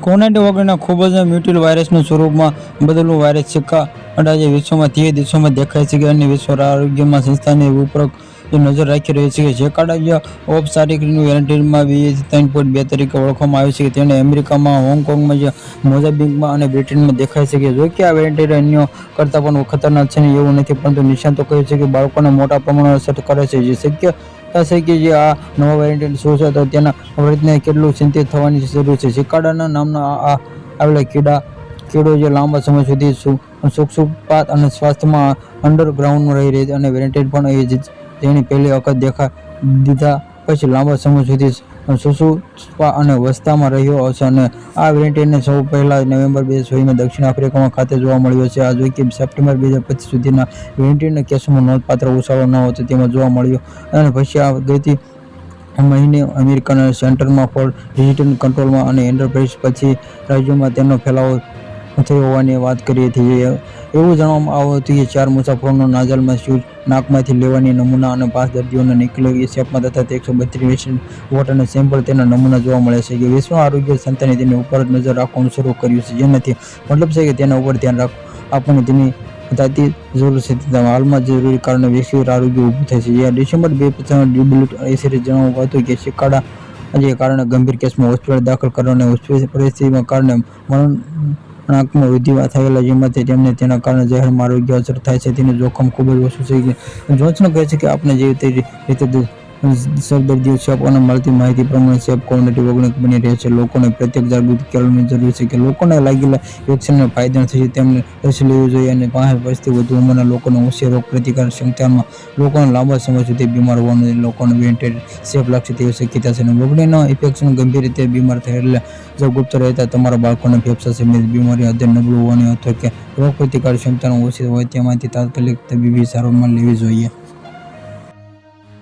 Corona ખૂબ જ muted વાયરસના સ્વરૂપમાં બદલવું વાયરસ સિક્કા આજે વિશ્વમાં 30 દેશોમાં દેખાય છે કે અન્ય વિશ્વ આરોગ્યમાં સંસ્થાની ઉપરોક્ત નજર રાખી રહી છે કે જેકાડા ઔપચારિક વેરિએન્ટમાં 3.2 તરીકે ઓળખવામાં આવે છે. તેને અમેરિકામાં, હોંગકોંગમાં, મોઝામ્બિકમાં અને બ્રિટનમાં દેખાય છે. જો કે આ વેરિએન્ટ અન્ય કરતાં પણ ખતરનાક છે એવું નથી, પરંતુ નિષ્ણાતો કહે છે કે બાળકોને મોટા પ્રમાણમાં અસર કરે છે. જે શક્ય છે કે જે આ નવા વેરિએન્ટ શું છે તો તેના વર્તનને કેટલું ચિંતિત થવાની જરૂર છે. સિકાડા નામના આવેલા કીડો જે લાંબા સમય સુધી સુક્ષુપાત અને સ્વાસ્થ્યમાં અંડરગ્રાઉન્ડમાં રહી રહી અને વેરિએન્ટ પણ તેની પહેલી વખત દેખા દીધા પછી લાંબા સમય સુધી સુષુપ્ત અને અવસ્થામાં રહ્યો હશે. અને આ વેરિએન્ટને સૌ પહેલા નવેમ્બર 2020માં દક્ષિણ આફ્રિકામાં ખાતે જોવા મળ્યો છે. આ જોકે સપ્ટેમ્બર 2025 સુધીના વેરિએન્ટના કેસોમાં નોંધપાત્ર ઉછાળો ન હતો તેમાં જોવા મળ્યો અને પછી આ ગઈ મહિને અમેરિકાના સેન્ટરમાં ફોર ડિઝીઝ કંટ્રોલ અને એન્ટરપ્રાઇઝ પછી રાજ્યોમાં તેનો ફેલાવો થયો હોવાની વાત કરી હતી. એવું જાણવામાં આવ્યું હતું કે 4 મુસાફરોનો નાઝલમાં સ્યુઝ નાકમાંથી લેવાની નમૂના અને 5 દર્દીઓના નિકલી સેપમાં તથા 132 વેસ્ટ વોટરના સેમ્પલ તેના નમૂના જોવા મળે છે. કે વિશ્વ આરોગ્ય સંસ્થાને તેની ઉપર નજર રાખવાનું શરૂ કર્યું છે, જેનાથી મતલબ છે કે તેના ઉપર ધ્યાન આપવાની તેની તાતી જરૂર છે. હાલમાં જરૂરી કારણે વૈશ્વિક આરોગ્ય ઊભું થાય છે. ડિસેમ્બર 2025 એસીરે જણાવ્યું હતું કે સિકાડા કારણે ગંભીર કેસમાં હોસ્પિટલ દાખલ કરવાની પરિસ્થિતિના કારણે મરણાંકમાં વૃદ્ધિ થયેલા જેમાંથી તેમને તેના કારણે જાહેરમાં આરોગ્ય અસર થાય છે તેનું જોખમ ખૂબ જ ઓછું છે. જોન્સન કહે છે કે આપણે જે રીતે દર્દીઓ સેપ અને મળતી માહિતી પ્રમાણે સેપ કોવિડ-19 વૈજ્ઞાનિક બની રહ્યા છે. લોકોને પ્રત્યેક જાગૃતિ કરવાની જરૂર છે કે લોકોને લાગેલા વેક્સિનને ફાયદા થશે તેમને રસી લેવી જોઈએ અને 65 વર્ષથી વધુ ઉંમરના લોકોને ઊંચી રોગ પ્રતિકારક ક્ષમતામાં લોકોને લાંબા સમય સુધી બીમાર હોવાનું લોકોને વેરિએન્ટ સેપ લાગશે તેવી શક્યતા છે. વૈજ્ઞાનિકના ઇન્ફેક્શન ગંભીર રીતે બીમાર થયેલા જો ગુપ્ત રહેતા તમારા બાળકોને ફેફસા સંબંધિત બીમારી હૃદય નબળું હોવાની અથવા કે રોગ પ્રતિકારક ક્ષમતાનો ઓછી હોય તેમાંથી તાત્કાલિક તબીબી સારવાર લેવી જોઈએ.